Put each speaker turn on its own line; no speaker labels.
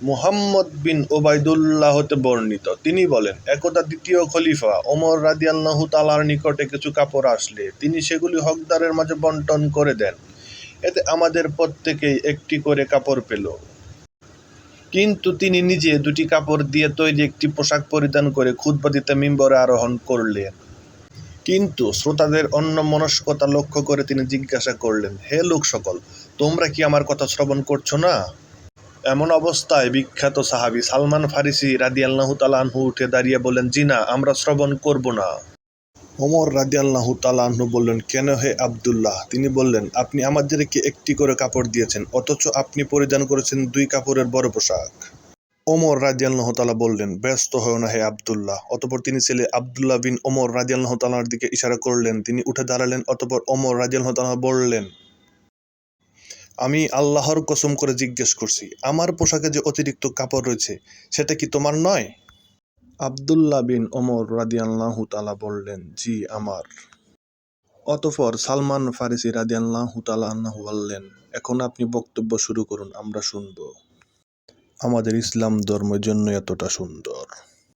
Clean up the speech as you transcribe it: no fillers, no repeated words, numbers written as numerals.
মুহাম্মদ বিন ওবায়দুল্লাহ হতে বর্ণিত, তিনি বলেন, একদা দ্বিতীয় খলিফা ওমর রাদিয়াল্লাহু তাআলার নিকটে কিছু কাপড় আসলে তিনি সেগুলি হকদারের মাঝে বণ্টন করে দেন। এতে আমাদের প্রত্যেকেই একটি করে কাপড় পেল। কিন্তু তিনি নিজে দুটি কাপড় দিয়ে তৈরি একটি পোশাক পরিধান করে খুতবা দিতে মিম্বরে আরোহণ করলেন। কিন্তু শ্রোতাদের অন্যমনস্কতা লক্ষ্য করে তিনি জিজ্ঞাসা করলেন, হে লোক সকল, তোমরা কি আমার কথা শ্রবণ করছো না? এমন অবস্থায় বিখ্যাত সাহাবী সালমান ফারিসি রাদিয়াল্লাহু তাআলা আনহু উঠে দাঁড়িয়ে বললেন, জি না, আমরা শ্রবণ করব না। ওমর রাদিয়াল্লাহু তাআলা আনহু বললেন, কেন হে আব্দুল্লাহ? তিনি বললেন, আপনি আমাদেরকে একটি করে কাপড় দিয়েছেন, অথচ আপনি পরিধান করেছেন দুই কাপড়ের বড় পোশাক। ওমর রাদিয়াল্লাহু তাআলা বললেন, ব্যস্ত হও না হে আব্দুল্লাহ। অতঃপর তিনি ছেলে আব্দুল্লাহ বিন ওমর রাদিয়াল্লাহু তাআলার দিকে ইশারা করলেন। তিনি উঠে দাঁড়ালেন। অতঃপর ওমর রাদিয়াল্লাহু তাআলা বললেন, আমি আল্লাহর কসম করে জিজ্ঞেস করছি, আমার পোশাকে যে অতিরিক্ত কাপড় রয়েছে সেটা কি তোমার নয়? আব্দুল্লাহ বিন ওমর রাদিয়াল্লাহু তাআলা বললেন, জি আমার। অতঃপর সালমান ফারিসি রাদিয়াল্লাহু তাআলা আনহু বললেন, এখন আপনি বক্তব্য শুরু করুন, আমরা শুনব। আমাদের ইসলাম ধর্মের জন্য এতটা সুন্দর।